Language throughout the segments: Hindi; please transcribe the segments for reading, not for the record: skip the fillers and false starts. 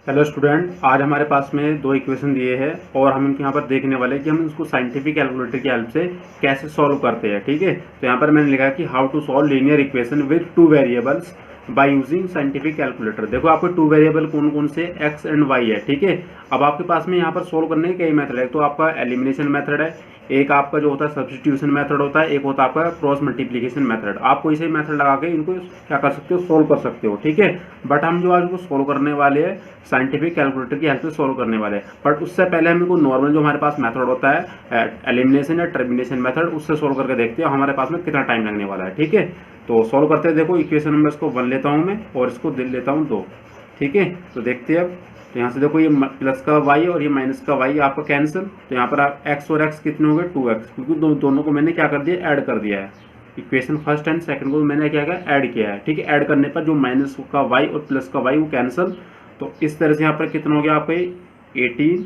हेलो स्टूडेंट, आज हमारे पास में दो इक्वेशन दिए हैं और हम इनको यहाँ पर देखने वाले हैं कि हम इसको साइंटिफिक कैलकुलेटर की हेल्प से कैसे सॉल्व करते हैं। ठीक है, तो यहाँ पर मैंने लिखा है कि how to solve linear equation with two variables by using scientific calculator. देखो आपके टू वेरिएबल कौन कौन से एक्स एंड वाई है। ठीक है, अब आपके पास में यहाँ पर सोल्व करने के कई मेथड है। तो आपका एलिमिनेशन मेथड है, एक आपका जो होता है सब्स्टिट्यूशन मेथड होता है, एक होता है आपका क्रॉस मल्टीप्लिकेशन मेथड। आप कोई से मेथड लगा के इनको क्या कर सकते हो, सोल्व कर सकते हो। ठीक है, बट हम जो आज को सोल्व करने वाले हैं साइंटिफिक कैलकुलेटर की हेल्प से सोल्व करने वाले हैं। बट उससे पहले हम इनको नॉर्मल जो हमारे पास मेथड होता है एलिमिनेशन या टर्मिनेशन मेथड, उससे सोल्व करके देखते हैं हमारे पास में कितना टाइम लगने वाला है। ठीक है, तो सोल्व करते हैं। देखो इक्वेशन नंबर इसको 1 लेता हूँ मैं और इसको लेता हूँ 2। ठीक है, तो देखते हैं अब। तो यहाँ से देखो ये प्लस का वाई और ये माइनस का वाई आपका कैंसिल। तो यहाँ पर आप एक्स और एक्स कितने हो गए, 2x, क्योंकि दोनों को मैंने क्या कर दिया, ऐड कर दिया है। इक्वेशन फर्स्ट एंड सेकंड को मैंने क्या किया, ऐड किया है। ठीक है, ऐड करने पर जो माइनस का वाई और प्लस का वाई वो कैंसिल। तो इस तरह से यहाँ पर कितना हो गया आपका 18,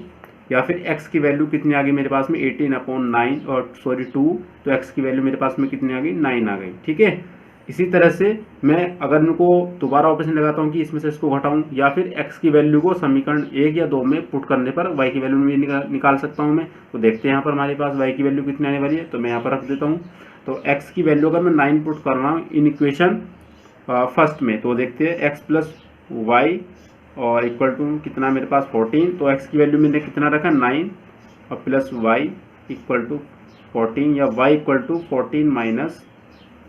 या फिर x की वैल्यू कितनी आ गई मेरे पास में 18/9 और सॉरी 2। तो x की वैल्यू मेरे पास में कितनी आ गई, 9 आ गई। ठीक है, इसी तरह से मैं अगर इनको दोबारा ऑपरेशन लगाता हूँ कि इसमें से इसको घटाऊँ, या फिर x की वैल्यू को समीकरण 1 या 2 में पुट करने पर y की वैल्यू भी निकाल सकता हूँ मैं। तो देखते हैं यहाँ पर हमारे पास y की वैल्यू कितनी आने वाली है। तो मैं यहाँ पर रख देता हूँ। तो x की वैल्यू अगर मैं 9 पुट कर रहा हूँ इन इक्वेशन फर्स्ट में, तो देखते हैं x प्लस वाई और इक्वल टू कितना मेरे पास 14। तो x की वैल्यू मैंने कितना रखा, 9 और प्लस वाई इक्वल टू 14, या y इक्वल टू 14 माइनस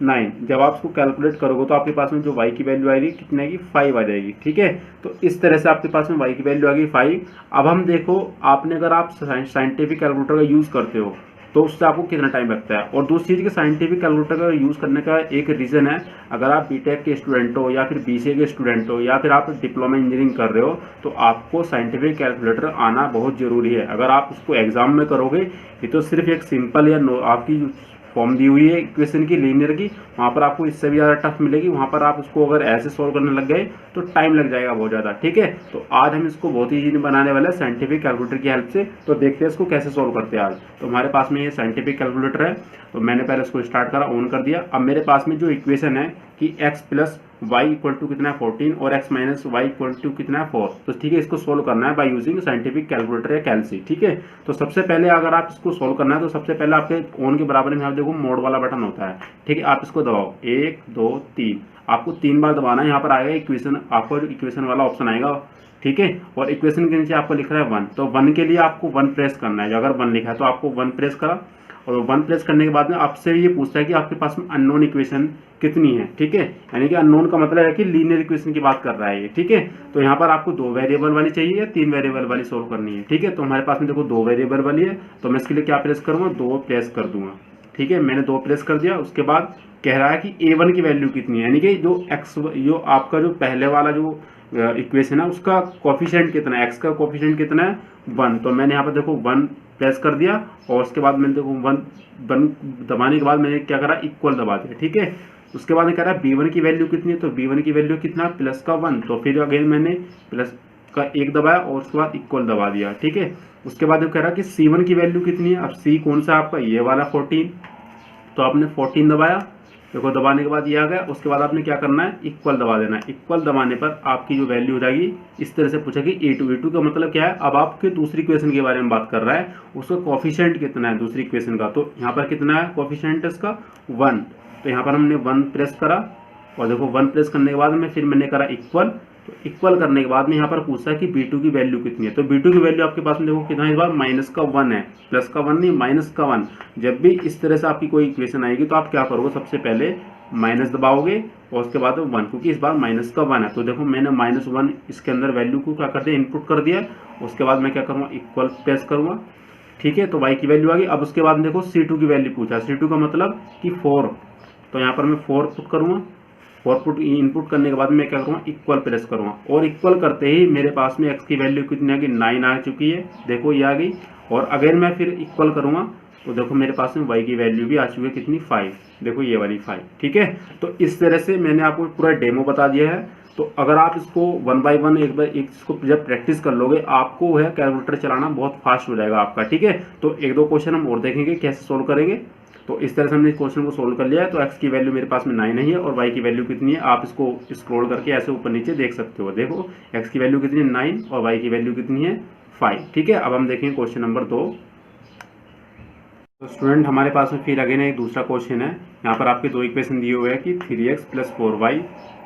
9। जब आप इसको कैलकुलेट करोगे तो आपके पास में जो y की वैल्यू आएगी कितनी आएगी, 5 आ जाएगी। ठीक है, तो इस तरह से आपके पास में y की वैल्यू आ गई 5। अब हम देखो, आपने अगर आप साइंटिफिक कैलकुलेटर का यूज़ करते हो तो उससे आपको कितना टाइम लगता है। और दूसरी चीज़ के साइंटिफिक कैलकुलेटर का यूज़ करने का एक रीज़न है, अगर आप बीटेक के स्टूडेंट हो या फिर बीसीए के स्टूडेंट हो या फिर आप डिप्लोमा इंजीनियरिंग कर रहे हो, तो आपको साइंटिफिक कैलकुलेटर आना बहुत ज़रूरी है। अगर आप उसको एग्जाम में करोगे, ये तो सिर्फ एक सिंपल या आपकी फॉर्म दी हुई है इक्वेशन की लीनियर की, वहाँ पर आपको इससे भी ज़्यादा टफ मिलेगी। वहाँ पर आप उसको अगर ऐसे सॉल्व करने लग गए तो टाइम लग जाएगा बहुत ज़्यादा। ठीक है, तो आज हम इसको बहुत ही ईजी बनाने वाले हैं साइंटिफिक कैलकुलेटर की हेल्प से। तो देखते हैं इसको कैसे सॉल्व करते हैं आज। तो हमारे पास में ये साइंटिफिक कैलकुलेटर है, तो मैंने पहले इसको स्टार्ट करा, ऑन कर दिया। अब मेरे पास में जो इक्वेशन है कि x plus y equal to कितना है 14 और x minus y equal to कितना है 4। तो ठीक है, इसको सोल्व करना है बाय यूजिंग साइंटिफिक कैलकुलेटर या कैलसी। ठीक है, तो सबसे पहले अगर आप इसको सोल्व करना है तो सबसे पहले आपके ऑन के बराबर में आप देखो मोड वाला बटन होता है। ठीक है, आप इसको दबाओ 1 2 3, आपको 3 बार दबाना है। यहाँ पर आएगा इक्वेशन, आपको इक्वेशन वाला ऑप्शन आएगा। ठीक है, और इक्वेशन के नीचे आपको लिख रहा है 1, तो 1 के लिए आपको 1 प्रेस करना है। अगर 1 लिखा है तो आपको 1 प्रेस करा, और 1 प्रेस करने के बाद में आपसे ये पूछता है कि आपके पास में अननोन इक्वेशन कितनी है। ठीक है, यानी कि अननोन का मतलब है कि लीनियर इक्वेशन की बात कर रहा है ये। ठीक है, तो यहाँ पर आपको 2 वेरिएबल वाली चाहिए या 3 वेरिएबल वाली सोल्व करनी है। ठीक है, तो हमारे पास में देखो 2 वेरिएबल वाली है, तो मैं इसके लिए क्या प्रेस करूँगा, 2 प्रेस कर दूंगा। ठीक है, मैंने 2 प्रेस कर दिया। उसके बाद कह रहा है कि a1 की वैल्यू कितनी है, यानी कि जो x, जो आपका जो पहले वाला जो इक्वेशन है उसका कोफिशिएंट कितना है, x का कोफिशिएंट कितना है 1। तो मैंने यहाँ पर देखो 1 प्रेस कर दिया, और उसके बाद मैंने देखो 1 दबाने के बाद मैंने क्या करा, इक्वल दबा दिया। ठीक है, उसके बाद कह रहा है b1 की वैल्यू कितनी है, तो b1 की वैल्यू कितना, प्लस का 1। तो फिर अगेन मैंने प्लस का 1 दबाया और उसके बाद इक्वल दबा दिया। ठीक है, उसके बाद कह रहा है कि c1 की वैल्यू कितनी है। अब c कौन सा आपका, ये वाला 14, तो आपने 14 दबाया। देखो दबाने के बाद ये आ गया। उसके बाद आपने क्या करना है, इक्वल दबा देना है। इक्वल दबाने पर आपकी जो वैल्यू हो जाएगी, इस तरह से पूछेगी a2 का मतलब क्या है, अब आपके दूसरी इक्वेशन के बारे में बात कर रहा है, उसका कोफिशिएंट कितना है दूसरी इक्वेशन का। तो यहाँ पर कितना है कोफिशिएंट इसका 1। तो यहाँ पर हमने 1 प्रेस करा, और देखो 1 प्रेस करने के बाद में फिर मैंने करा इक्वल। तो इक्वल करने के बाद में यहाँ पर पूछा है कि b2 की वैल्यू कितनी है। तो b2 की वैल्यू आपके पास में देखो कितना है, इस बार माइनस का 1 है, प्लस का 1 नहीं, माइनस का 1। जब भी इस तरह से आपकी कोई इक्वेशन आएगी तो आप क्या करोगे, सबसे पहले माइनस दबाओगे और उसके बाद 1, क्योंकि इस बार माइनस का 1 है। तो देखो मैंने -1 इसके अंदर वैल्यू को क्या कर दिया, इनपुट कर दिया। उसके बाद मैं क्या करूँगा, इक्वल प्रेस करूँगा। ठीक है, तो y की वैल्यू आ गई। अब उसके बाद देखो c2 की वैल्यू पूछा, c2 का मतलब कि 4। तो यहाँ पर मैं 4 पुट करूँगा, 4 पुट इनपुट करने के बाद मैं क्या करूँगा, इक्वल प्रेस करूँगा। और इक्वल करते ही मेरे पास में x की वैल्यू कितनी आ गई, 9 आ चुकी है। देखो ये आ गई। और अगर मैं फिर इक्वल करूँगा तो देखो मेरे पास में y की वैल्यू भी आ चुकी है, कितनी, 5। देखो ये वाली 5। ठीक है, तो इस तरह से मैंने आपको पूरा डेमो बता दिया है। तो अगर आप इसको 1 बाय 1 एक बार एक इसको जब प्रैक्टिस कर लोगे, आपको है कैलकुलेटर चलाना बहुत फास्ट हो जाएगा आपका। ठीक है, तो 1-2 क्वेश्चन हम और देखेंगे कैसे सोल्व करेंगे। तो इस तरह से हमने इस क्वेश्चन को सोल्व कर लिया है। तो x की वैल्यू मेरे पास में 9 नहीं है और y की वैल्यू कितनी है, आप इसको स्क्रॉल करके ऐसे ऊपर नीचे देख सकते हो। देखो x की वैल्यू कितनी है 9 और y की वैल्यू कितनी है 5। ठीक है, अब हम देखेंगे क्वेश्चन नंबर 2। तो स्टूडेंट हमारे पास में फिर अगेन एक दूसरा क्वेश्चन है। यहाँ पर आपके दो इक्वेशन दिए हुए हैं कि 3x + 4y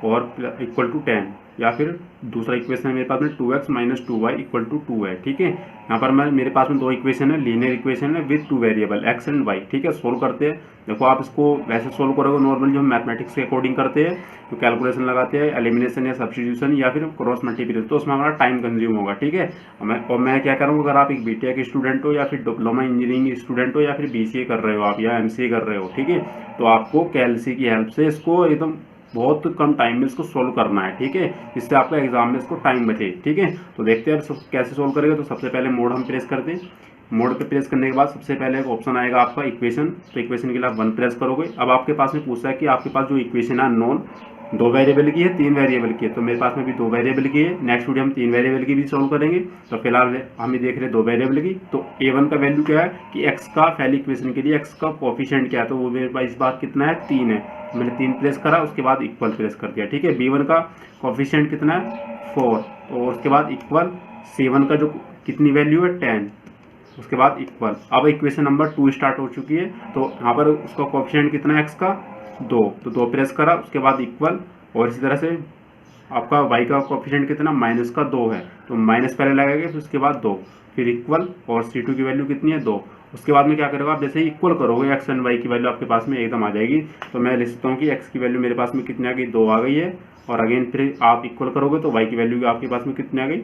और इक्वल टू 10, या फिर दूसरा इक्वेशन है मेरे पास में 2x - 2y = 2 है। ठीक है, यहाँ पर मेरे पास में दो इक्वेशन है, लीनियर इक्वेशन है with two variable x and y। ठीक है, सोल्व करते हैं। देखो आप इसको वैसे सोल्व करोगे नॉर्मल जो हम मैथमेटिक्स के अकॉर्डिंग करते हैं, तो कैलकुलेशन लगाते हैं, एलिमिनेशन या सब्स्टिट्यूशन या फिर क्रॉस मल्टीप्लिकेशन, तो उसमें हमारा टाइम कंज्यूम होगा। ठीक है, मैं क्या करूँगा, अगर आप एक बीटेक स्टूडेंट हो या फिर डिप्लोमा इंजीनियरिंग स्टूडेंट हो या फिर बीसीए कर रहे हो आप या एमसीए कर रहे हो, ठीक है, तो आपको कैलसी की हेल्प से इसको एकदम बहुत कम टाइम में इसको सोल्व करना है। ठीक है, इससे आपका एग्जाम में इसको टाइम बचे। ठीक है, तो देखते हैं अब कैसे सोल्व करेंगे। तो सबसे पहले मोड हम प्रेस करते हैं। मोड पे प्रेस करने के बाद सबसे पहले एक ऑप्शन आएगा आपका इक्वेशन, तो इक्वेशन के लिए आप 1 प्रेस करोगे। अब आपके पास में पूछा है कि आपके पास जो इक्वेशन है नॉन 2 वेरिएबल की है 3 वेरिएबल की है, तो मेरे पास में भी 2 वेरिएबल की है। नेक्स्ट वीडियो हम 3 वेरिएबल की भी सोल्व करेंगे। तो फिलहाल हम ये देख रहे हैं 2 वेरिएबल की। तो a1 का वैल्यू क्या है कि x का पहली इक्वेशन के लिए x का कोफिशिएंट क्या है, तो वो मेरे पास इस बार कितना है 3 है। मैंने 3 प्रेस करा, उसके बाद इक्वल प्रेस कर दिया। ठीक है, b1 का कोफिशिएंट कितना है 4, तो उसके बाद इक्वल c1 का जो कितनी वैल्यू है 10, उसके बाद इक्वल। अब इक्वेशन नंबर 2 स्टार्ट हो चुकी है। तो यहाँ पर उसका कोफिशिएंट कितना है x का 2, तो 2 प्रेस करा, उसके बाद इक्वल। और इसी तरह से आपका y का कोफिशिएंट कितना -2 है, तो माइनस पहले लगेगा फिर उसके बाद 2, फिर इक्वल। और c2 की वैल्यू कितनी है 2। उसके बाद में क्या करोगे आप, जैसे ही इक्वल करोगे x एंड y की वैल्यू आपके पास में एकदम आ जाएगी। तो मैं लिख सकता हूँ कि x की वैल्यू मेरे पास में कितनी आ गई 2 आ गई है, और अगेन फिर आप इक्वल करोगे तो y की वैल्यू आपके पास में कितनी आ गई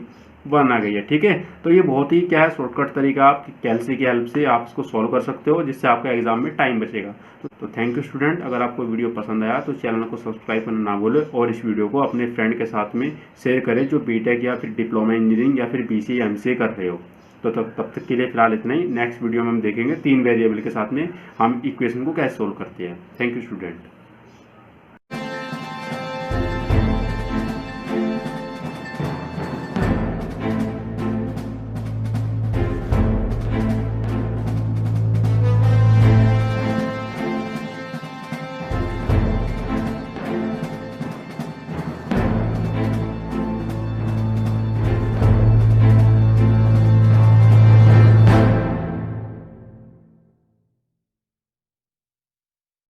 1 आ गई है। ठीक है, तो ये बहुत ही क्या है शॉर्टकट तरीका, आप कैलसी की हेल्प से आप इसको सॉल्व कर सकते हो, जिससे आपका एग्जाम में टाइम बचेगा। तो थैंक यू स्टूडेंट। अगर आपको वीडियो पसंद आया तो चैनल को सब्सक्राइब करना ना भूलें, और इस वीडियो को अपने फ्रेंड के साथ में शेयर करें जो बीटेक या फिर डिप्लोमा इंजीनियरिंग या फिर बीसीए एमसीए कर रहे हो। तो तब तक के लिए फिलहाल इतना ही। नेक्स्ट वीडियो में हम देखेंगे 3 वेरिएबल के साथ में हम इक्वेशन को कैसे सोल्व करते हैं। Thank you student.